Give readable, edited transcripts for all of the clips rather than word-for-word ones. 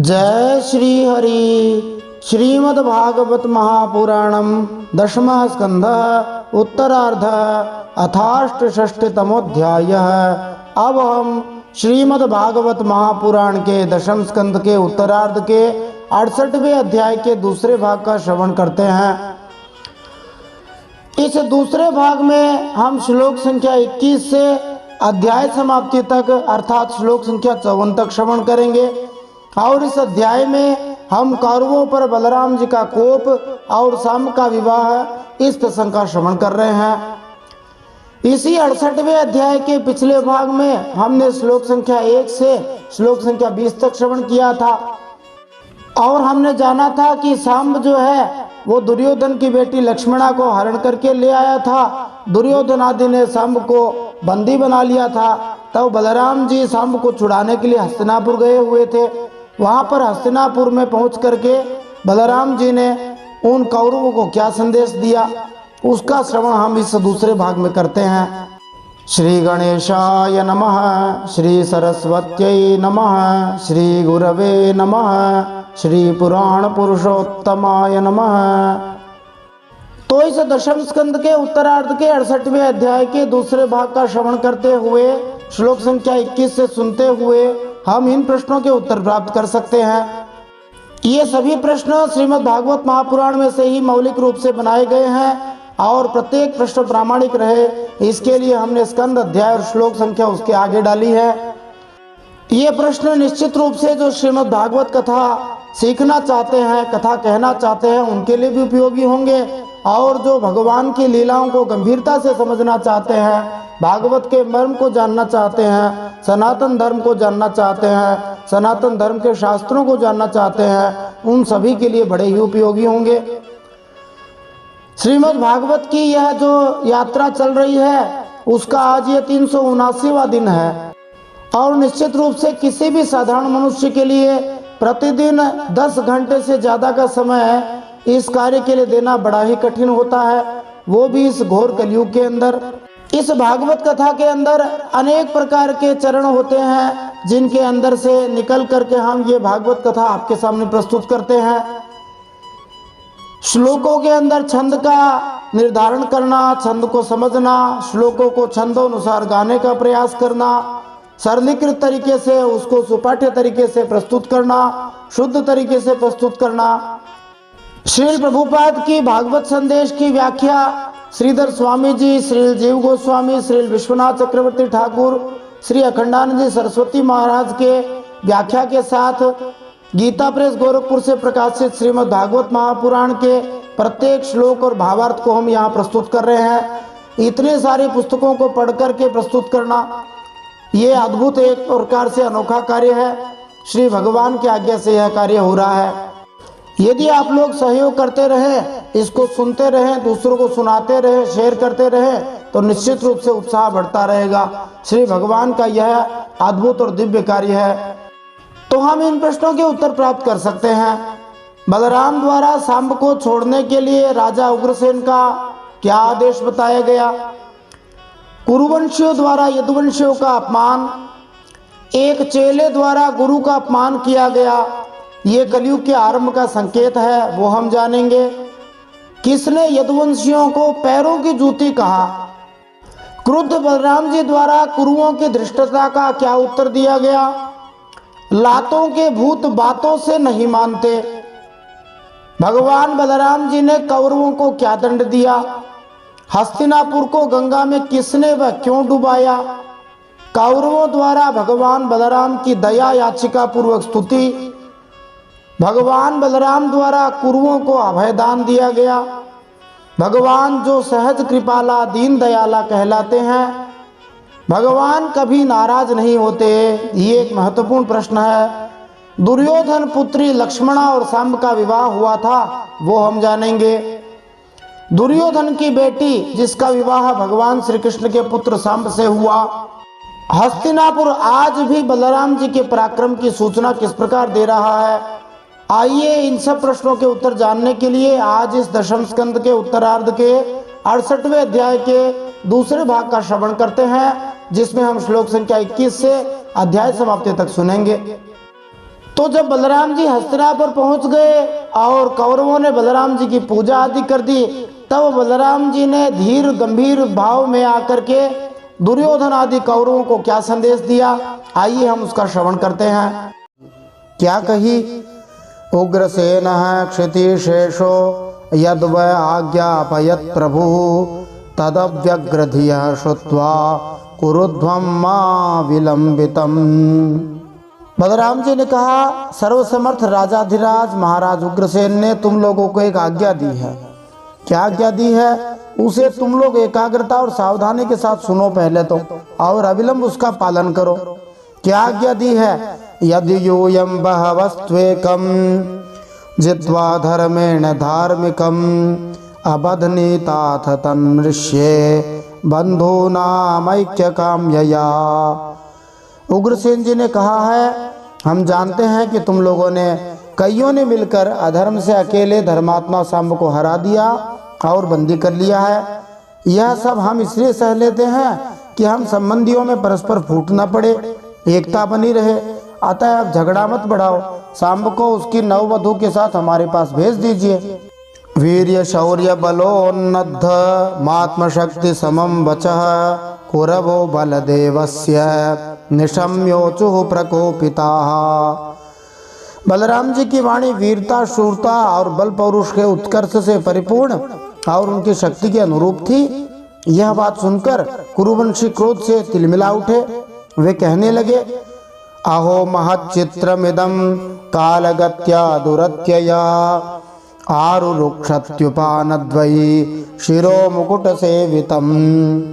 जय श्री हरि। श्रीमद्भागवत महापुराणम दशमः स्कंधः उत्तरार्ध अथाष्टषष्टितमोऽध्यायः। अब हम श्रीमद्भागवत महापुराण के दशम स्कंध के उत्तरार्ध के 68वें अध्याय के दूसरे भाग का श्रवण करते हैं। इस दूसरे भाग में हम श्लोक संख्या 21 से अध्याय समाप्ति तक अर्थात श्लोक संख्या 54 तक श्रवण करेंगे और इस अध्याय में हम कौरवों पर बलराम जी का कोप और शाम का विवाह इस प्रसंग का श्रवण कर रहे हैं। इसी 68वें अध्याय के पिछले भाग में हमने श्लोक संख्या 1 से श्लोक संख्या 20 तक श्रवण किया था और हमने जाना था कि शाम जो है वो दुर्योधन की बेटी लक्ष्मणा को हरण करके ले आया था। दुर्योधन आदि ने शाम को बंदी बना लिया था। तब बलराम जी शाम को छुड़ाने के लिए हस्तिनापुर गए हुए थे। वहाँ पर हस्तिनापुर में पहुँच करके बलराम जी ने उन कौरवों को क्या संदेश दिया उसका श्रवण हम इस दूसरे भाग में करते हैं। श्री गणेशाय नमः, श्री सरस्वत्यै नमः, श्री गुरवे नमः, श्री पुराण पुरुषोत्तमाय नमः। तो इस दशम स्कंद के उत्तरार्ध के 68वें अध्याय के दूसरे भाग का श्रवण करते हुए श्लोक संख्या 21 से सुनते हुए हम इन प्रश्नों के उत्तर प्राप्त कर सकते हैं। ये सभी प्रश्न श्रीमद् भागवत महापुराण में से ही मौलिक रूप से बनाए गए हैं और प्रत्येक प्रश्न प्रामाणिक रहे इसके लिए हमने स्कंद अध्याय और श्लोक संख्या उसके आगे डाली है। ये प्रश्न निश्चित रूप से जो श्रीमद् भागवत कथा सीखना चाहते हैं, कथा कहना चाहते हैं, उनके लिए भी उपयोगी होंगे और जो भगवान की लीलाओं को गंभीरता से समझना चाहते हैं, भागवत के मर्म को जानना चाहते हैं, सनातन धर्म को जानना चाहते हैं, सनातन धर्म के शास्त्रों को जानना चाहते हैं, उन सभी के लिए बड़े ही उपयोगी होंगे। श्रीमद् भागवत की यह जो यात्रा चल रही है उसका आज ये 379वां दिन है और निश्चित रूप से किसी भी साधारण मनुष्य के लिए प्रतिदिन 10 घंटे से ज़्यादा का समय इस कार्य के लिए देना बड़ा ही कठिन होता है, वो भी इस घोर कलयुग के अंदर। इस भागवत कथा के अंदर अनेक प्रकार के चरण होते हैं जिनके अंदर से निकल करके हम ये भागवत कथा आपके सामने प्रस्तुत करते हैं। श्लोकों के अंदर छंद का निर्धारण करना, छंद को समझना, श्लोकों को छंदोनुसार गाने का प्रयास करना, सरलीकृत तरीके से उसको सुपाठ्य तरीके से प्रस्तुत करना, शुद्ध तरीके से प्रस्तुत करना। श्रील प्रभुपाद की भागवत संदेश की व्याख्या श्रीधर स्वामी जी, श्री जीव गोस्वामी, श्री विश्वनाथ चक्रवर्ती ठाकुर, श्री अखंडानंद जी सरस्वती महाराज के व्याख्या के साथ गीता प्रेस गोरखपुर से प्रकाशित श्रीमद् भागवत महापुराण के प्रत्येक श्लोक और भावार्थ को हम यहाँ प्रस्तुत कर रहे हैं। इतने सारी पुस्तकों को पढ़ करके प्रस्तुत करना ये अद्भुत एक प्रकार से अनोखा कार्य है। श्री भगवान की आज्ञा से यह कार्य हो रहा है। यदि आप लोग सहयोग करते रहें, इसको सुनते रहें, दूसरों को सुनाते रहें, शेयर करते रहें तो निश्चित रूप से उत्साह बढ़ता रहेगा। श्री भगवान का यह अद्भुत और दिव्य कार्य है। तो हम इन प्रश्नों के उत्तर प्राप्त कर सकते हैं। बलराम द्वारा शांब को छोड़ने के लिए राजा उग्रसेन का क्या आदेश बताया गया? कुरुवंशियों द्वारा यदुवंशियों का अपमान, एक चेले द्वारा गुरु का अपमान किया गया, ये कलयुग के आरंभ का संकेत है, वो हम जानेंगे। किसने यदुवंशियों को पैरों की जूती कहा? क्रुद्ध बलराम जी द्वारा कुरुओं की धृष्टता का क्या उत्तर दिया गया? लातों के भूत बातों से नहीं मानते। भगवान बलराम जी ने कौरवों को क्या दंड दिया? हस्तिनापुर को गंगा में किसने व क्यों डुबाया? कौरवों द्वारा भगवान बलराम की दया याचिका पूर्वक स्तुति। भगवान बलराम द्वारा कुरुओं को अभयदान दिया गया। भगवान जो सहज कृपाला दीन दयाला कहलाते हैं, भगवान कभी नाराज नहीं होते, ये एक महत्वपूर्ण प्रश्न है। दुर्योधन पुत्री लक्ष्मणा और शांब का विवाह हुआ था, वो हम जानेंगे। दुर्योधन की बेटी जिसका विवाह भगवान श्री कृष्ण के पुत्र शांब से हुआ। हस्तिनापुर आज भी बलराम जी के पराक्रम की सूचना किस प्रकार दे रहा है? आइए इन सब प्रश्नों के उत्तर जानने के लिए आज इस दशम स्कंद के उत्तरार्ध के 68वें अध्याय के दूसरे भाग का श्रवण करते हैं जिसमें हम श्लोक संख्या 21 से अध्याय समाप्ति तक सुनेंगे। तो जब बलराम जी हस्तिनापुर पहुंच गए और कौरवों ने बलराम जी की पूजा आदि कर दी, तब बलराम जी ने धीर गंभीर भाव में आकर के दुर्योधन आदि कौरवों को क्या संदेश दिया, आइए हम उसका श्रवण करते हैं। क्या कही? उग्रसेन क्षितिशेषो यद्व आज्ञापयत् प्रभु तदव्यग्रधिया श्रुत्वा कुरुध्वं मा विलंबितम्। बलराम जी ने कहा, सर्वसमर्थ राजाधिराज महाराज उग्रसेन ने तुम लोगों को एक आज्ञा दी है। क्या आज्ञा दी है? उसे तुम लोग एकाग्रता और सावधानी के साथ सुनो पहले तो, और अविलंब उसका पालन करो। क्या आज्ञा दी है? यदि यूयं बहवस्त्वेकं जित्वा धर्मेण धार्मिकं अबध्नीताथ तन्मृष्ये बंधूनामैक्य काम्यया। उग्रसेन जी ने कहा है, हम जानते हैं कि तुम लोगों ने कईयों ने मिलकर अधर्म से अकेले धर्मात्मा सांब को हरा दिया और बंदी कर लिया है। यह सब हम इसलिए सह लेते हैं कि हम संबंधियों में परस्पर फूट न पड़े, एकता बनी रहे। अतः अब झगड़ा मत बढ़ाओ, सांब को उसकी नववधू के साथ हमारे पास भेज दीजिए। वीर्य शौर्य बलोन्नद्ध मात्म शक्ति समम वचः कुरवो बलदेवस्य निशम्योचुः प्रकोपिताः। बलराम जी की वाणी वीरता, शूरता और बल पौरुष के उत्कर्ष से परिपूर्ण और उनकी शक्ति के अनुरूप थी। यह बात सुनकर कुरुवंशी क्रोध से तिलमिला उठे। वे कहने लगे, अहो महच्चित्रमिदं कालगत्या दुरत्यया आरुरुक्षत्युपानद्वयी शिरो मुकुट सेवितम्।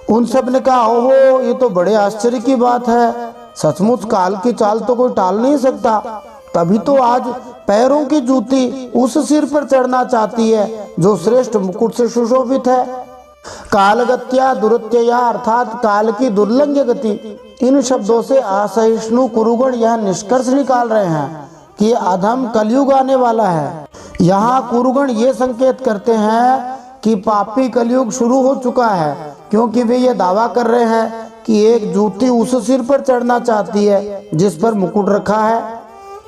उन सब ने कहा, ओहो, ये तो बड़े आश्चर्य की बात है। सचमुच काल की चाल तो कोई टाल नहीं सकता। तभी तो आज पैरों की जूती उस सिर पर चढ़ना चाहती है जो श्रेष्ठ मुकुट से सुशोभित है। कालगत्या दुरत्यया अर्थात काल की दुर्लंघ्य गति। इन शब्दों से असहिष्णु कुरुगण यह निष्कर्ष निकाल रहे हैं कि अधम कलयुग आने वाला है। यहाँ कुरुगण ये संकेत करते हैं कि पापी कलयुग शुरू हो चुका है, क्योंकि वे ये दावा कर रहे हैं कि एक जूती उस सिर पर चढ़ना चाहती है जिस पर मुकुट रखा है।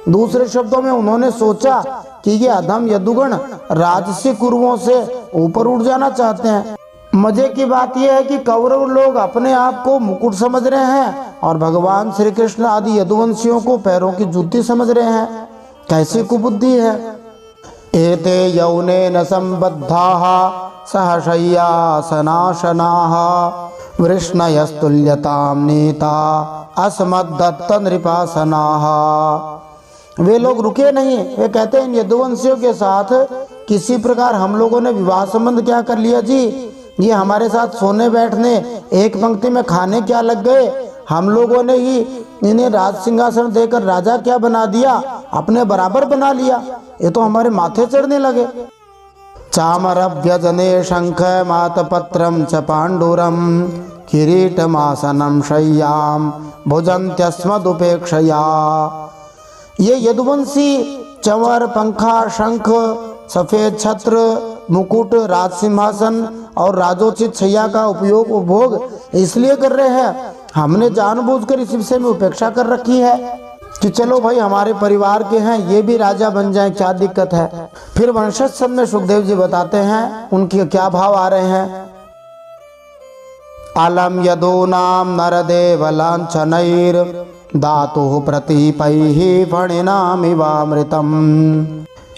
दूसरे शब्दों में उन्होंने सोचा कि ये अधम यदुगण राजसी कुरुओं से ऊपर उठ जाना चाहते हैं। मजे की बात यह है कि कौरव लोग अपने आप को मुकुट समझ रहे हैं और भगवान श्री कृष्ण आदि यदुवंशियों को पैरों की जूती समझ रहे हैं। कैसी कुबुद्धि है। एते यौनेन संबद्धाः सहशय्यासनाशनाः वृष्णयस्तुल्यतां नीता अस्मद्दत्त नृपासनाः। वे लोग रुके नहीं। वे कहते हैं, इन यदुवंशियों के साथ किसी प्रकार हम लोगों ने विवाह संबंध क्या कर लिया जी। ये हमारे साथ सोने बैठने, एक पंक्ति में खाने क्या लग गए। हम लोगों ने ही इन्हें राज सिंहासन देकर राजा क्या बना दिया, अपने बराबर बना लिया। ये तो हमारे माथे चढ़ने लगे। चामरव्यजने शंख मातपत्रम च पांडुरम किरीटमासनम शय्याम भुजन्त्यस्मदुपेक्षया। ये यदुवंशी चंवर, पंखा, शंख, सफेद छत्र, मुकुट, राज सिंहासन और राजोचित शैया का उपभोग इसलिए कर रहे हैं। हमने जानबूझकर इस विषय में उपेक्षा कर रखी है कि चलो भाई हमारे परिवार के हैं, ये भी राजा बन जाएं, क्या दिक्कत है। फिर वंशज सब में सुखदेव जी बताते हैं उनके क्या भाव आ रहे हैं। अलम यदूनाम नरदेव लांछनैर दातुः प्रतीपैः फणिनामिवामृतम्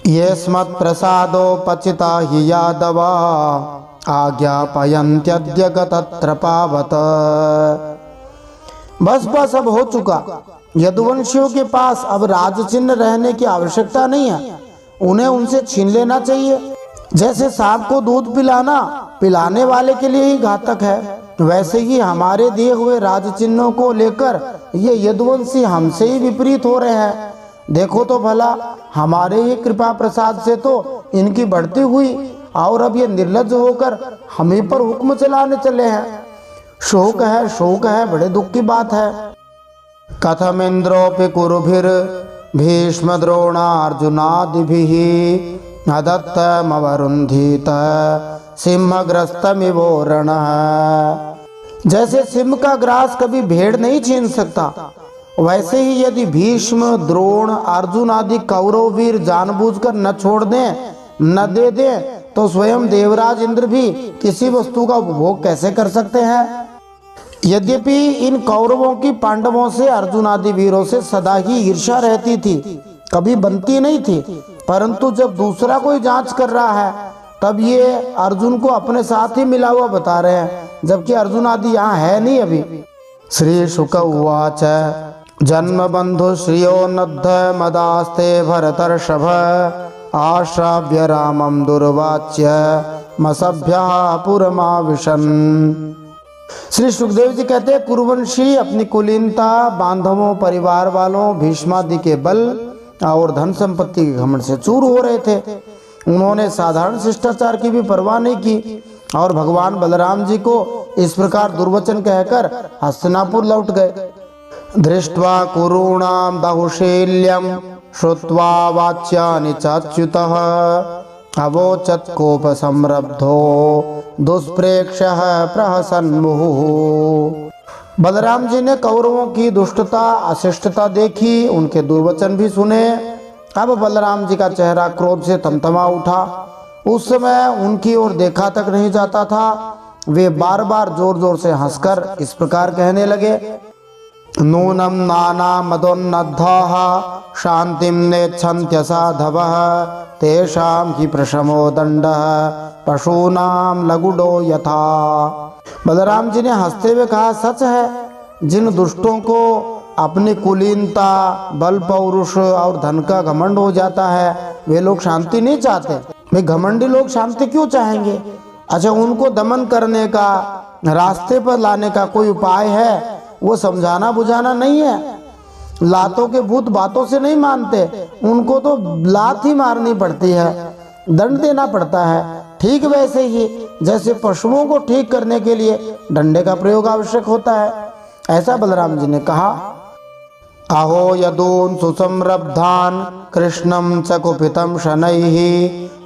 येस्मत्प्रसादोपचिता हि यादवा आज्ञापयन्त्यद्य गतत्र पावत। बस अब हो चुका। यदुवंशियों के पास अब राज चिन्ह रहने की आवश्यकता नहीं है। उन्हें उनसे छीन लेना चाहिए। जैसे सांप को दूध पिलाने वाले के लिए ही घातक है, वैसे ही हमारे दिए हुए राज चिन्हों को लेकर ये यदुवंशी हमसे ही विपरीत हो रहे हैं। देखो तो भला, हमारे ही कृपा प्रसाद से तो इनकी बढ़ती हुई और अब ये निर्लज्ज होकर हम ही पर हुक्म चलाने चले हैं। शोक है, बड़े दुख की बात है। कथम इंद्रोपि कुरुभिर भीष्म द्रोणार्जुनादिभिः अदत्तमवरुन्धीत सिंहग्रस्तमिवोरणः। जैसे सिंह का ग्रास कभी भेड़ नहीं छीन सकता, वैसे ही यदि भीष्म, द्रोण, अर्जुन आदि कौरव वीर जानबूझकर न छोड़ दें, न दे दें, तो स्वयं देवराज इंद्र भी किसी वस्तु का उपभोग कैसे कर सकते हैं। यद्यपि इन कौरवों की पांडवों से, अर्जुन आदि वीरों से सदा ही ईर्ष्या रहती थी, कभी बनती नहीं थी, परंतु जब दूसरा कोई जांच कर रहा है तब ये अर्जुन को अपने साथ ही मिला हुआ बता रहे हैं, जबकि अर्जुन आदि यहाँ है नहीं अभी। श्री शुक उवाच जन्म बंधु श्रियो नद्ध मदास्ते भरतर्षभ आश्राव्य रामम दुर्वाच्य मसभ्या पुरमाविशन। श्री सुखदेव जी कहते हैं, कुरुवंशी अपनी कुलीनता, बांधवों, परिवार वालों, भीष्मादि के बल और धन संपत्ति के घमंड से चूर हो रहे थे। उन्होंने साधारण शिष्टाचार की भी परवाह नहीं की और भगवान बलराम जी को इस प्रकार दुर्वचन कहकर हस्तिनापुर लौट गए। दृष्ट्वा कुरूणाम बाहुशैल्यम श्रुत्वा वाच्यानि चाच्युतः अवोचत् कोप संरब्धो दुष्प्रेक्ष्यः प्रहसन् मुहुः। बलराम जी ने कौरवों की दुष्टता, अशिष्टता देखी, उनके दुर्वचन भी सुने। अब बलराम जी का चेहरा क्रोध से तमतमा उठा। उस समय उनकी ओर देखा तक नहीं जाता था। वे बार बार जोर जोर से हंसकर इस प्रकार कहने लगे, नूनम नाना मदोन्नद्धाः शांतिम नेच्छन्त्य साधवः तेषां हि प्रशमो दंडः पशूनां लगुडो यथा। बलराम जी ने हंसते हुए कहा, सच है, जिन दुष्टों को अपनी कुलीनता, बल, पौरुष और धन का घमंड हो जाता है वे लोग शांति नहीं चाहते। वे घमंडी लोग शांति क्यों चाहेंगे। अच्छा, उनको दमन करने का, रास्ते पर लाने का कोई उपाय है, वो समझाना बुझाना नहीं है। लातों के भूत बातों से नहीं मानते, उनको तो लात ही मारनी पड़ती है, दंड देना पड़ता है। ठीक वैसे ही जैसे पशुओं को ठीक करने के लिए डंडे का प्रयोग आवश्यक होता है, ऐसा बलराम जी ने कहा। अहो यदून सुसंरब्धान कृष्णं च कुपितं शनैः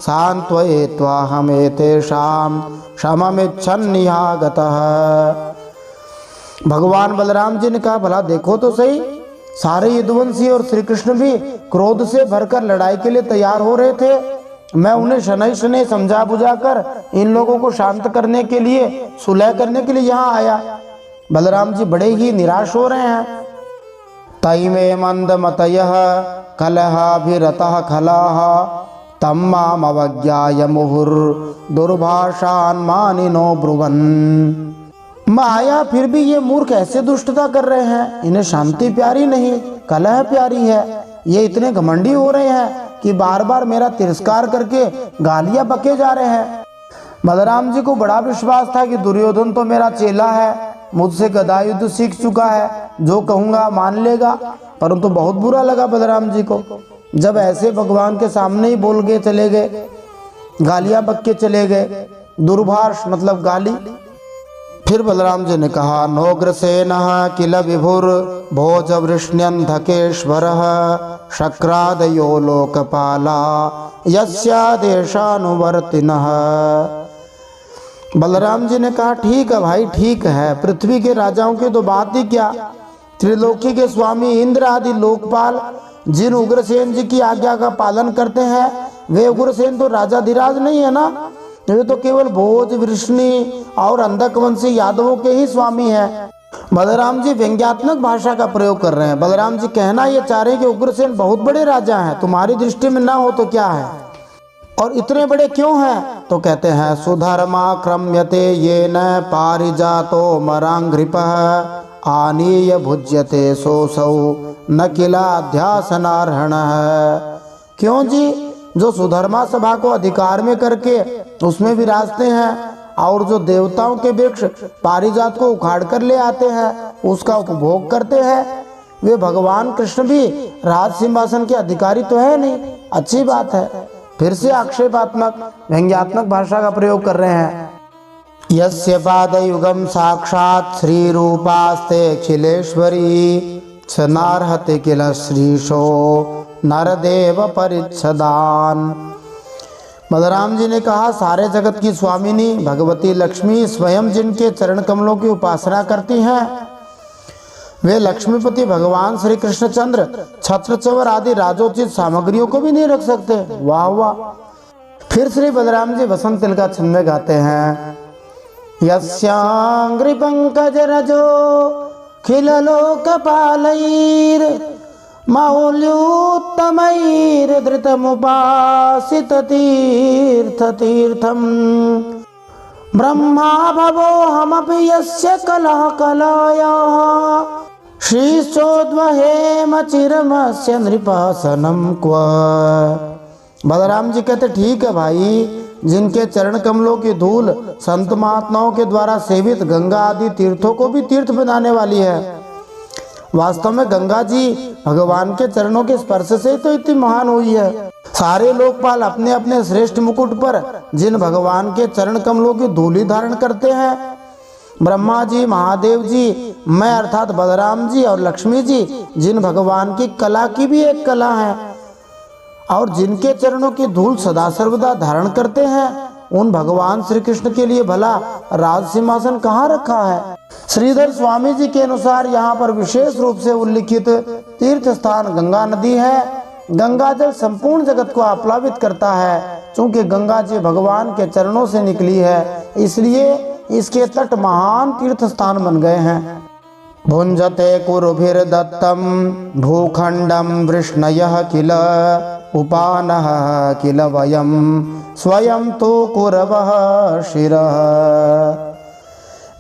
सान्त्वयित्वा हमेतेषां शममिच्छन्निहागतः। भगवान बलराम जी ने कहा, भला देखो तो सही, सारे यदुवंशी और श्री कृष्ण भी क्रोध से भरकर लड़ाई के लिए तैयार हो रहे थे। मैं उन्हें शनै शनै समझा बुझाकर इन लोगों को शांत करने के लिए, सुलह करने के लिए यहाँ आया। बलराम जी बड़े ही निराश हो रहे हैं। तैमे मंदमतयः कलहाभिरतः खलाः तम माम अवज्ञाय मुहुर दुर्भाषान् मानिनो ब्रुवन्। माया, फिर भी ये मूर्ख ऐसे दुष्टता कर रहे हैं, इन्हें शांति प्यारी नहीं, कलह प्यारी है। ये इतने घमंडी हो रहे हैं कि बार बार मेरा तिरस्कार करके गालियां बके जा रहे हैं। बलराम जी को बड़ा विश्वास था कि दुर्योधन तो मेरा चेला है, मुझसे गदा युद्ध सीख चुका है, जो कहूँगा मान लेगा। परंतु बहुत बुरा लगा बलराम जी को जब ऐसे भगवान के सामने ही बोल के चले गए, गालियां बक के चले गए। दुर्भाष मतलब गाली। फिर बलराम जी ने कहा, नोग्रसेनः किल विभुर भोज वृष्ण्यन्धकेश्वरः शक्रादयो लोकपाला यस्यादेशानुवर्तिनः। बलराम जी ने कहा, ठीक है भाई, ठीक है, पृथ्वी के राजाओं की तो बात ही क्या, त्रिलोकी के स्वामी इंद्र आदि लोकपाल जिन उग्रसेन जी की आज्ञा का पालन करते हैं, वे उग्रसेन तो राजाधिराज नहीं है ना, वे तो केवल भोज, वृष्णि और अंधकवंशी यादवों के ही स्वामी हैं। बलराम जी व्यंग्यात्मक भाषा का प्रयोग कर रहे हैं। बलराम जी कहना ये चाह रहे हैं कि उग्रसेन बहुत बड़े राजा हैं, तुम्हारी दृष्टि में ना हो तो क्या है, और इतने बड़े क्यों हैं। तो कहते हैं, सुधर्मा क्रम्यते येन पारिजातो मरांघ्रिपः आनीय भुज्यते सोऽसौ न किलाध्यासनार्हणः। क्यों जी, जो सुधर्मा सभा को अधिकार में करके उसमें विराजते हैं और जो देवताओं के वृक्ष पारिजात को उखाड़ कर ले आते हैं, उसका उपभोग करते हैं, वे भगवान कृष्ण भी राज सिंहासन के अधिकारी तो है नहीं। अच्छी बात है। फिर से आक्षेपात्मक व्यंग्यात्मक भाषा का प्रयोग कर रहे हैं। यस्य पादयुगम साक्षात् श्री रूपास्ते अखिलेश्वरी स नार्हते किल श्रीशो नरदेव परिच्छदान। बलराम जी ने कहा, सारे जगत की स्वामिनी भगवती लक्ष्मी स्वयं जिनके चरण कमलों की उपासना करती हैं, वे लक्ष्मीपति भगवान श्री कृष्णचंद्र छत्र चवर आदि राजोचित सामग्रियों को भी नहीं रख सकते। वाह वाह। फिर श्री बलराम जी वसंत तिल का छंद में गाते हैं, यस्यांग्रि पंकज रजो खिल लोकपालैर मौल्योत्तमैर धृतमुपासित तीर्थ तीर्थम ब्रह्मा भवो हमपि यस्य कलह कलयः श्रीचोद्वहेम चिरमस्य नृपासनम क्व। बलराम जी कहते ठीक है भाई, जिनके चरण कमलों की धूल संत महात्माओं के द्वारा सेवित गंगा आदि तीर्थों को भी तीर्थ बनाने वाली है। वास्तव में गंगा जी भगवान के चरणों के स्पर्श से तो इतनी महान हुई है। सारे लोकपाल अपने अपने श्रेष्ठ मुकुट पर जिन भगवान के चरण कमलों की धूली धारण करते हैं, ब्रह्मा जी, महादेव जी, मैं अर्थात बलराम जी और लक्ष्मी जी जिन भगवान की कला की भी एक कला है और जिनके चरणों की धूल सदा सर्वदा धारण करते हैं, उन भगवान श्री कृष्ण के लिए भला राज सिंहासन कहाँ रखा है। श्रीधर स्वामी जी के अनुसार यहाँ पर विशेष रूप से उल्लिखित तीर्थ स्थान गंगा नदी है। गंगा जल संपूर्ण जगत को आप्लावित करता है। चूंकि गंगा जी भगवान के चरणों से निकली है, इसलिए इसके तट महान तीर्थ स्थान बन गए हैं। भुंजते कुरुभिर्दत्तम भूखंडम वृष्णयः किल उपानः किल वयम स्वयं तो कुरवः शिरः।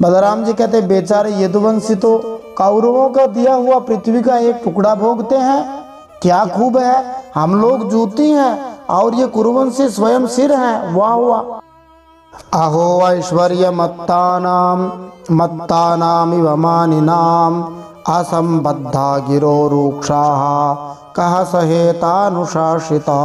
बलराम जी कहते बेचारे यदुवंशी तो कौरवों का दिया हुआ पृथ्वी का एक टुकड़ा भोगते हैं। क्या खूब है, हम लोग जूती हैं और ये कुरुवंशी स्वयं सिर हैं। वाह वाह। अहो ऐश्वर्य मत्तानामिव मानिनाम असंबद्धा गिरो रूक्षाः कह सहेतानुशासिता।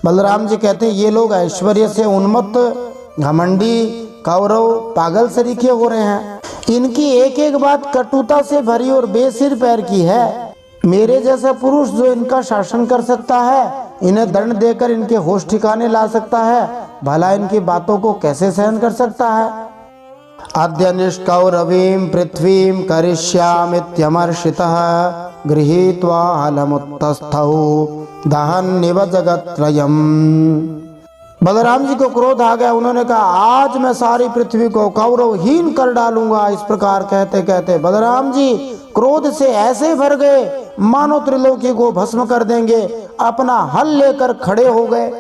बलराम जी कहते हैं ये लोग ऐश्वर्य से उन्मत्त घमंडी कौरव पागल सरीखे हो रहे हैं। इनकी एक एक बात कटुता से भरी और बेसिर पैर की है। मेरे जैसा पुरुष जो इनका शासन कर सकता है, इन्हें दंड देकर इनके होश ठिकाने ला सकता है, भला इनकी बातों को कैसे सहन कर सकता है। अद्य निष्कौरवीं पृथ्वीं करिष्यामित्यमर्षितः गृहीत्वा हलमुत्तस्थौ दहन्निव जगत्त्रयम्। बलराम जी को क्रोध आ गया। उन्होंने कहा आज मैं सारी पृथ्वी को कौरवहीन कर डालूंगा। इस प्रकार कहते कहते बलराम जी क्रोध से ऐसे भर गए मानो त्रिलोकी को भस्म कर देंगे। अपना हल लेकर खड़े हो गए।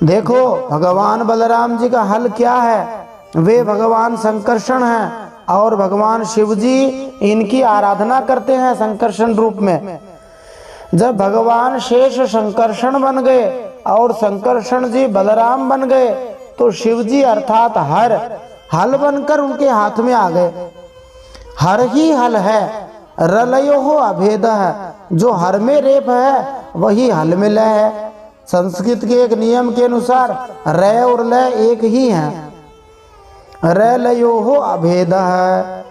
देखो भगवान बलराम जी का हल क्या है। वे भगवान संकर्षण हैं और भगवान शिव जी इनकी आराधना करते हैं संकर्षण रूप में। जब भगवान शेष संकर्षण बन गए और संकर्षण जी बलराम बन गए तो शिव जी अर्थात हर हल बनकर उनके हाथ में आ गए। हर ही हल है, रलयो हो अभेद है। जो हर में रेप है वही हल में लय है। संस्कृत के एक नियम के अनुसार रे और लय एक ही हैं। रे लयो हो अभेद है।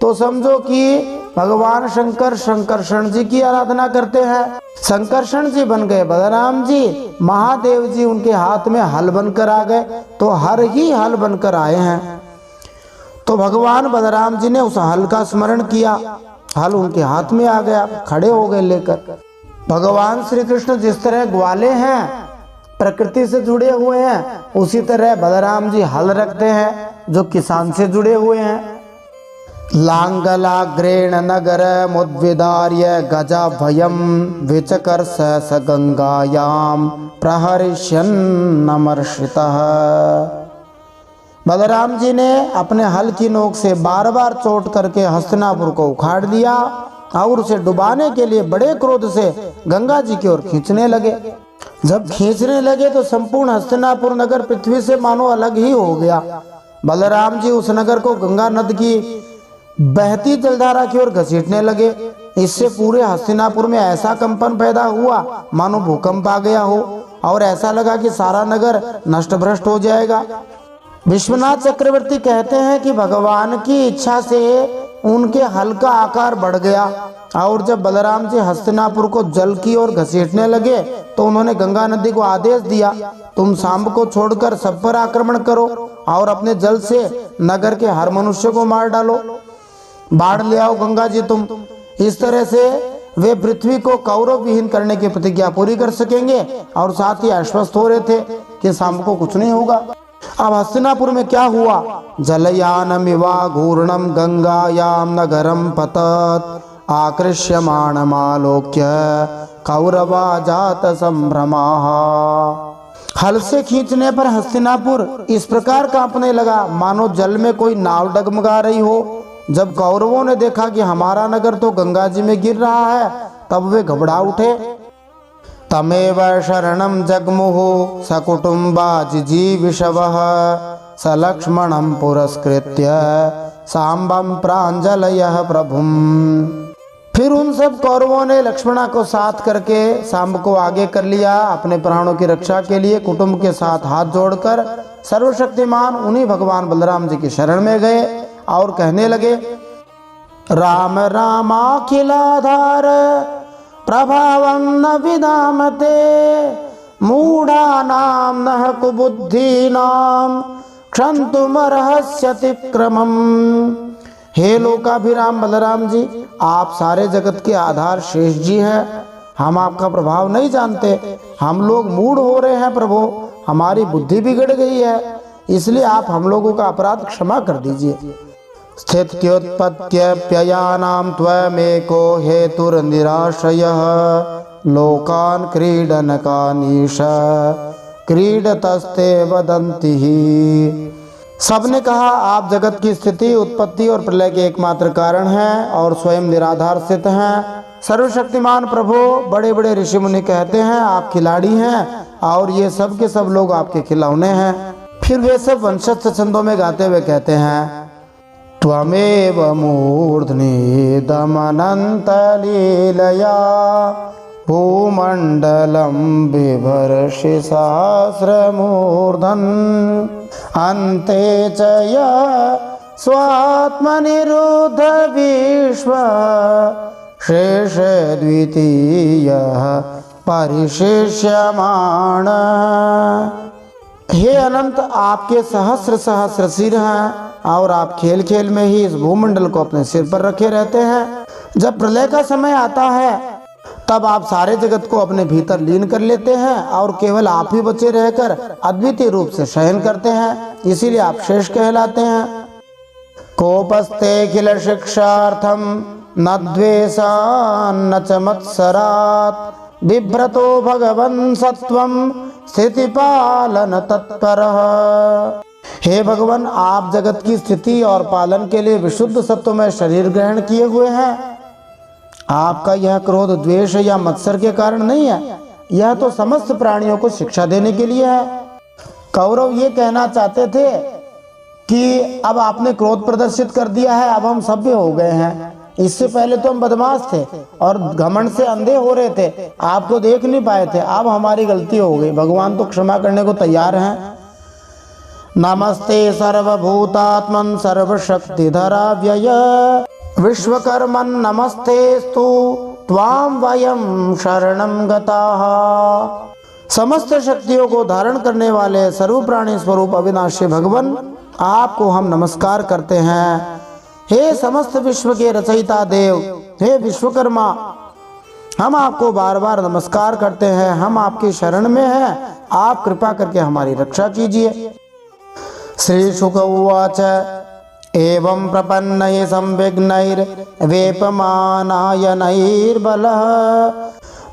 तो समझो कि भगवान शंकर संकर्षण जी की आराधना करते हैं। संकर्षण जी बन गए बलराम जी, महादेव जी उनके हाथ में हल बनकर आ गए। तो हर ही हल बनकर आए हैं। तो भगवान बलराम जी ने उस हल का स्मरण किया। हल उनके हाथ में आ गया, खड़े हो गए लेकर। भगवान श्री कृष्ण जिस तरह ग्वाले हैं, प्रकृति से जुड़े हुए हैं, उसी तरह बलराम जी हल रखते हैं जो किसान से जुड़े हुए हैं। लांगलाग्रेण नगर मुद्विदार्य गजा भयम विचकर स गंगायाम प्रहरिष्यन्नमर्षितः। बलराम जी ने अपने हल की नोक से बार बार चोट करके हस्तिनापुर को उखाड़ दिया और उसे डुबाने के लिए बड़े क्रोध से गंगा जी की ओर खींचने लगे। जब खींचने लगे तो संपूर्ण हस्तिनापुर नगर पृथ्वी से मानो अलग ही हो गया। बलराम जी उस नगर को गंगा नद की बहती जलधारा की ओर घसीटने लगे। इससे पूरे हस्तिनापुर में ऐसा कंपन पैदा हुआ मानो भूकंप आ गया हो और ऐसा लगा कि सारा नगर नष्ट भ्रष्ट हो जाएगा। विश्वनाथ चक्रवर्ती कहते हैं कि भगवान की इच्छा से उनके हल का आकार बढ़ गया और जब बलराम जी हस्तिनापुर को जल की ओर घसीटने लगे तो उन्होंने गंगा नदी को आदेश दिया, तुम सांब को छोड़कर सब पर आक्रमण करो और अपने जल से नगर के हर मनुष्य को मार डालो। बाढ़ ले आओ गंगा जी तुम। इस तरह से वे पृथ्वी को कौरव विहीन करने की प्रतिज्ञा पूरी कर सकेंगे और साथ ही आश्वस्त हो रहे थे कि शाम को कुछ नहीं होगा। अब हस्तिनापुर में क्या हुआ? जलयानमिवा घूर्णम गंगायाम नगरम पतत आकृष्यमाणमालोक्य कौरवा जात संभ्रमाः। हल से खींचने पर हस्तिनापुर इस प्रकार कांपने लगा मानो जल में कोई नाव डगमगा रही हो। जब कौरवों ने देखा कि हमारा नगर तो गंगा जी में गिर रहा है, तब वे घबरा उठे। तमेव शरणं जग्मुहु सकुटुम्बा जिजीविषवः सलक्ष्मणं पुरस्कृत्य सांबं प्राञ्जलयः प्रभुम। फिर उन सब कौरवों ने लक्ष्मणा को साथ करके सांब को आगे कर लिया। अपने प्राणों की रक्षा के लिए कुटुंब के साथ हाथ जोड़कर सर्वशक्तिमान उन्हीं भगवान बलराम जी की शरण में गए और कहने लगे, राम रामाखिलाधार प्रभावं न विदामते मूढ़ानां न कुबुद्धीनां क्षन्तुमर्हस्यतिक्रमम्। हे लोकाभिराम बलराम जी, आप सारे जगत के आधार शेष जी हैं। हम आपका प्रभाव नहीं जानते, हम लोग मूढ़ हो रहे हैं प्रभु, हमारी बुद्धि बिगड़ गई है, इसलिए आप हम लोगों का अपराध क्षमा कर दीजिए। स्थित्योत्पत्त्यप्ययानां त्वमेको हेतुर्निराश्रयः लोकान् क्रीडनकानीश क्रीडतस्ते वदन्ति। सबने कहा, आप जगत की स्थिति, उत्पत्ति और प्रलय के एकमात्र कारण हैं और स्वयं निराधार स्थित हैं। सर्वशक्तिमान प्रभु, बड़े बड़े ऋषि मुनि कहते हैं आप खिलाड़ी हैं और ये सब के सब लोग आपके खिलौने हैं। फिर वे सब वंशस्थ छंदों में गाते हुए कहते हैं, त्वमेव मूर्ध्नि दमनंत लीलया भूमंडलं बिभर्षि सहस्रमूर्धन् अन्ते च स्वात्मनिरुद्ध विश्व शेष द्वितीयः परिशिष्यमाण। हे अनंत, आपके सहस्र सहस्र सिर हैं और आप खेल खेल में ही इस भूमंडल को अपने सिर पर रखे रहते हैं। जब प्रलय का समय आता है तब आप सारे जगत को अपने भीतर लीन कर लेते हैं और केवल आप ही बचे रहकर अद्वितीय रूप से शयन करते हैं, इसीलिए आप शेष कहलाते हैं। कोपस्ते किल शिक्षार्थम न द्वेषान्न च मत्सरात् बिभ्रतो भगवन् सत्वं स्थिति पालन तत्परः। हे भगवान, आप जगत की स्थिति और पालन के लिए विशुद्ध सत्व में शरीर ग्रहण किए हुए हैं। आपका यह क्रोध द्वेष या मत्सर के कारण नहीं है, यह तो समस्त प्राणियों को शिक्षा देने के लिए है। कौरव ये कहना चाहते थे कि अब आपने क्रोध प्रदर्शित कर दिया है, अब हम सभ्य हो गए हैं। इससे पहले तो हम बदमाश थे और घमंड से अंधे हो रहे थे, आपको देख नहीं पाए थे, अब हमारी गलती हो गई। भगवान तो क्षमा करने को तैयार हैं। नमस्ते सर्वभूतात्मन सर्वशक्तिधराव्यय विश्वकर्मन् नमस्तेस्तु त्वां वयं शरणं गताः। समस्त शक्तियों को धारण करने वाले सर्व प्राणी स्वरूप अविनाशी भगवान, आपको हम नमस्कार करते हैं। हे समस्त विश्व के रचयिता देव, हे विश्वकर्मा, हम आपको बार बार नमस्कार करते हैं। हम आपकी शरण में हैं, आप कृपा करके हमारी रक्षा कीजिए। श्री शुक उवाच एवं प्रपन्नैः संविघ्नैर्वेपमानायनैर्बलः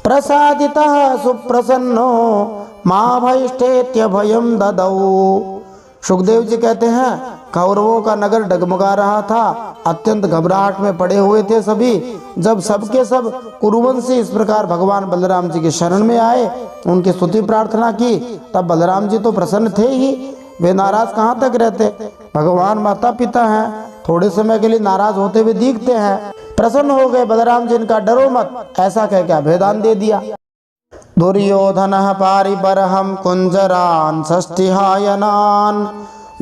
प्रसादितः सुप्रसन्नो मा भयष्ठेत्यभयं ददौ। सुखदेव जी कहते हैं, कौरवों का नगर डगमगा रहा था, अत्यंत घबराहट में पड़े हुए थे सभी। जब सबके सब कुरुवंशी इस प्रकार भगवान बलराम जी की शरण में आए, उनकी स्तुति प्रार्थना की, तब बलराम जी तो प्रसन्न थे ही, वे नाराज कहाँ तक रहते। भगवान माता पिता हैं, थोड़े समय के लिए नाराज होते हुए दिखते हैं। प्रसन्न हो गए बलराम जी, इनका डरो मत, ऐसा कह के अभयदान दे दिया। दुर्योधनः पारिबर्हं कुंजरान् षष्ठिहायनान्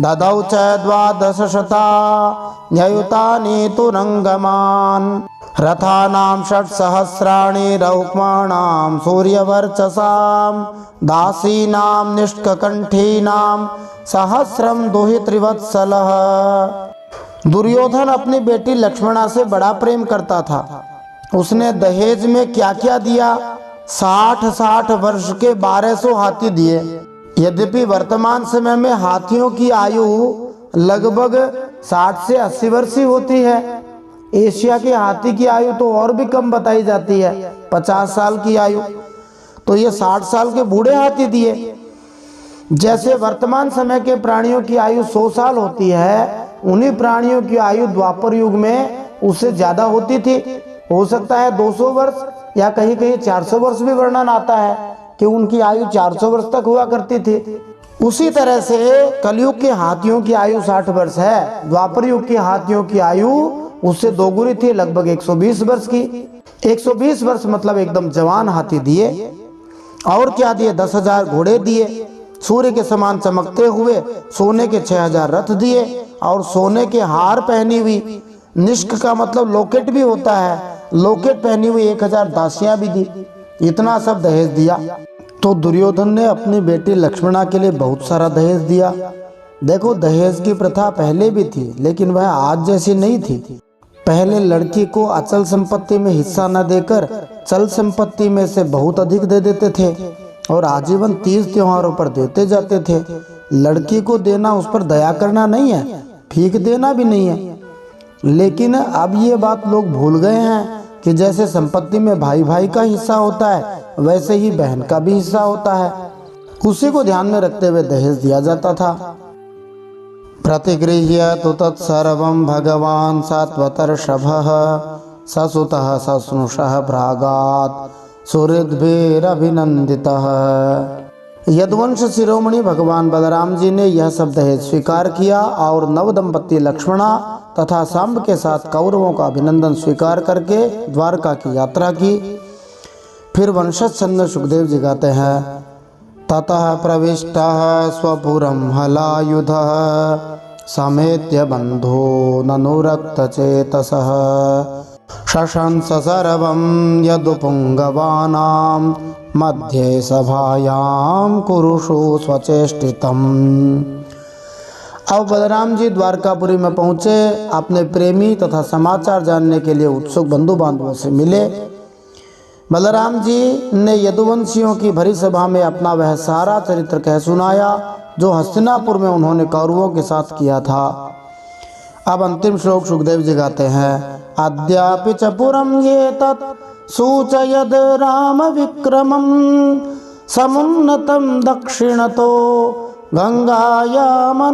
ददौ च 12,000 तुरंगमान् रथानां 6,000 रौक्माणां सूर्यवर्चसां दासीनां निष्ककण्ठीनां 1,000 दुहितृवत्सलः। दुर्योधन अपनी बेटी लक्ष्मणा से बड़ा प्रेम करता था। उसने दहेज में क्या क्या दिया? 60 वर्ष के 1200 हाथी दिए। यद्यपि वर्तमान समय में हाथियों की आयु लगभग 60 से 80 वर्ष ही होती है। एशिया के हाथी की आयु तो और भी कम बताई जाती है, 50 साल की आयु। तो ये 60 साल के बूढ़े हाथी दिए। जैसे वर्तमान समय के प्राणियों की आयु 100 साल होती है, उन्हीं प्राणियों की आयु द्वापर युग में उससे ज्यादा होती थी। हो सकता है 200 वर्ष या कहीं कहीं 400 वर्ष भी वर्णन आता है कि उनकी आयु 400 वर्ष तक हुआ करती थी। उसी तरह से कलयुग के हाथियों की आयु 60 वर्ष है। द्वापर युग के हाथियों की आयु उससे दोगुनी थी, लगभग 120 वर्ष की। 120 वर्ष मतलब एकदम जवान हाथी दिए। और क्या दिए? 10,000 घोड़े दिए, सूर्य के समान चमकते हुए सोने के 6,000 रथ दिए, और सोने के हार पहनी हुई, निष्क का मतलब लॉकेट भी होता है, लॉकेट पहनी हुई 1000 दासियां भी दी। इतना सब दहेज दिया। तो दुर्योधन ने अपनी बेटी लक्ष्मणा के लिए बहुत सारा दहेज दिया। देखो, दहेज की प्रथा पहले भी थी, लेकिन वह आज जैसी नहीं थी। पहले लड़की को अचल संपत्ति में हिस्सा न देकर चल संपत्ति में से बहुत अधिक दे देते थे, और आजीवन तीज त्योहारों पर देते जाते थे। लड़की को देना उस पर दया करना नहीं है, फीक देना भी नहीं है। लेकिन अब ये बात लोग भूल गए हैं कि जैसे संपत्ति में भाई भाई का हिस्सा होता है, वैसे ही बहन का भी हिस्सा होता है। उसी को ध्यान में रखते हुए दहेज दिया जाता था। प्रतिगृह्य तु तत्सर्वं भगवान् सात्वतर्षभः ससुतः सस्नुषः भ्रागात् सुहृद्भिरभिनन्दितः। यदुवंश शिरोमणि भगवान बलराम जी ने यह सब दहेज स्वीकार किया और नव दंपति लक्ष्मणा तथा सांब के साथ कौरवों का अभिनंदन स्वीकार करके द्वारका की यात्रा की। फिर वंशज छंद सुखदेव जी गाते हैं, ततः प्रविष्टः स्वपुरं हलायुधः समेत्य बंधो ननुरक्तचेतसः शशंस सर्वं यदुपुंगवानां मध्ये सभायां कुरुषु स्वचेष्टितम्। अब बलराम जी द्वारकापुरी में पहुँचे। अपने प्रेमी तथा समाचार जानने के लिए उत्सुक बंधु बांधवों से मिले। बलराम जी ने यदुवंशियों की भरी सभा में अपना वह सारा चरित्र कह सुनाया जो हस्तिनापुर में उन्होंने कौरवों के साथ किया था। अब अंतिम श्लोक सुखदेव जी गाते हैं, अद्यापि च पुरं ये तत् सूचयद राम विक्रमं समुन्नतं दक्षिणतो गंगायामनुदृश्यते।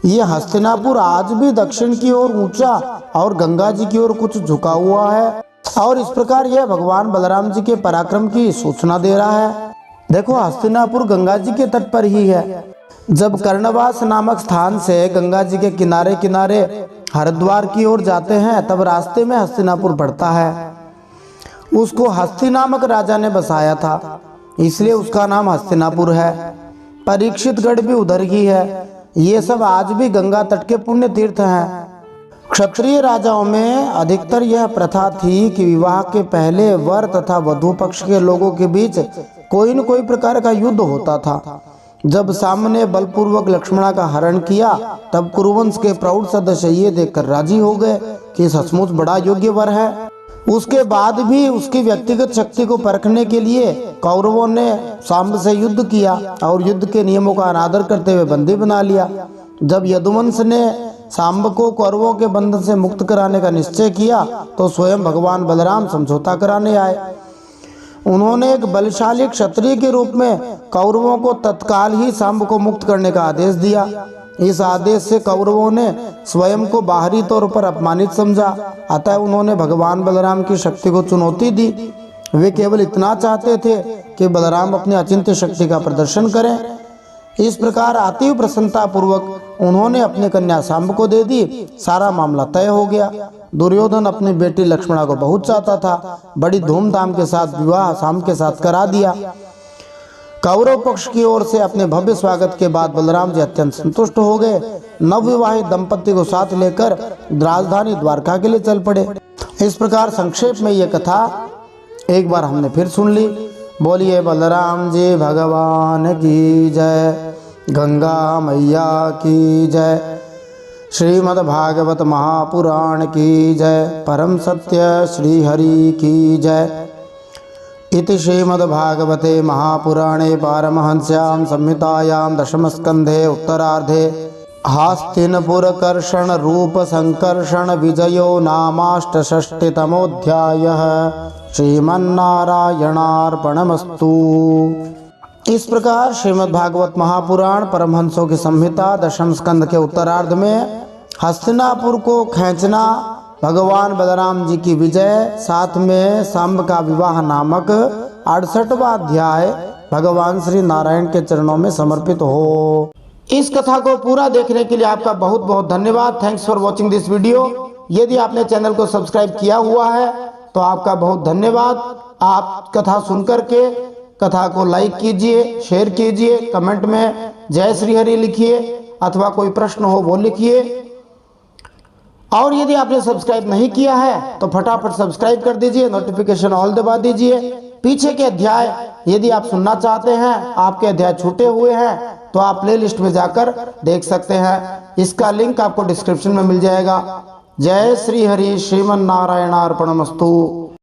ये हस्तिनापुर आज भी दक्षिण की ओर ऊंचा और गंगा जी की ओर कुछ झुका हुआ है, और इस प्रकार यह भगवान बलराम जी के पराक्रम की सूचना दे रहा है। देखो, हस्तिनापुर गंगा जी के तट पर ही है। जब कर्णवास नामक स्थान से गंगा जी के किनारे किनारे हरिद्वार की ओर जाते हैं, तब रास्ते में हस्तिनापुर पड़ता है। उसको हस्ति नामक राजा ने बसाया था, इसलिए उसका नाम हस्तिनापुर है। परीक्षितगढ़ भी उधर ही है। ये सब आज भी गंगा तट के पुण्य तीर्थ हैं। क्षत्रिय राजाओं में अधिकतर यह प्रथा थी कि विवाह के पहले वर तथा वधू पक्ष के लोगों के बीच कोई न कोई प्रकार का युद्ध होता था। जब सामने बलपूर्वक लक्ष्मणा का हरण किया, तब कुरुवंश के प्रौढ़ सदस्य ये देखकर राजी हो गए कि सचमुच बड़ा योग्य वर है। उसके बाद भी उसकी व्यक्तिगत शक्ति को परखने के लिए कौरवों ने सांब से युद्ध किया और युद्ध के नियमों का अनादर करते हुए बंदी बना लिया। जब यदुवंश ने सांब को कौरवों के बंधन से मुक्त कराने का निश्चय किया, तो स्वयं भगवान बलराम समझौता कराने आए। उन्होंने एक बलशाली क्षत्रिय के रूप में कौरवों को तत्काल ही सांब को मुक्त करने का आदेश दिया। इस आदेश से कौरवों ने स्वयं को बाहरी तौर पर अपमानित समझा, अतः उन्होंने भगवान बलराम की शक्ति को चुनौती दी। वे केवल इतना चाहते थे कि बलराम अपनी अचिंत्य शक्ति का प्रदर्शन करें। इस प्रकार अतीव प्रसन्नता पूर्वक उन्होंने अपनी कन्या सांब को दे दी। सारा मामला तय हो गया। दुर्योधन अपनी बेटी लक्ष्मणा को बहुत चाहता था। बड़ी धूमधाम के साथ विवाह सांब के साथ करा दिया। कौरव पक्ष की ओर से अपने भव्य स्वागत के बाद बलराम जी अत्यंत संतुष्ट हो गए। नवविवाहित दंपति को साथ लेकर राजधानी द्वारका के लिए चल पड़े। इस प्रकार संक्षेप में ये कथा एक बार हमने फिर सुन ली। बोलिए बलराम जी भगवान की जय, गंगा मैया की जय। श्रीमद्भागवत महापुराण की जय। परम सत्य श्री हरि की जय। इति श्रीमद्भागवते महापुराणे पारमहंस्यां संहितायां दशमस्कन्धे उत्तरार्धे हास्तिनपुरकर्षण रूप संकर्षण विजयो नामाष्टषष्टितमोऽध्यायः। श्रीमन्नारायणार्पणमस्तु। इस प्रकार श्रीमद्भागवत महापुराण परमहंसों की संहिता दशम स्कंद के उत्तरार्ध में हस्तिनापुर को खींचना, भगवान बलराम जी की विजय, साथ में सांब का विवाह नामक 68वां अध्याय भगवान श्री नारायण के चरणों में समर्पित हो। इस कथा को पूरा देखने के लिए आपका बहुत बहुत धन्यवाद। Thanks for watching this video. यदि आपने चैनल को सब्सक्राइब किया हुआ है तो आपका बहुत धन्यवाद। आप कथा सुनकर के कथा को लाइक कीजिए, शेयर कीजिए, कमेंट में जय श्री हरि लिखिए अथवा कोई प्रश्न हो वो लिखिए। और यदि आपने सब्सक्राइब नहीं किया है तो फटाफट सब्सक्राइब कर दीजिए, नोटिफिकेशन ऑल दबा दीजिए। पीछे के अध्याय यदि आप सुनना चाहते हैं, आपके अध्याय छूटे हुए हैं, तो आप प्लेलिस्ट में जाकर देख सकते हैं। इसका लिंक आपको डिस्क्रिप्शन में मिल जाएगा। जय श्री हरि। श्रीमन्नारायणार्पणमस्तु।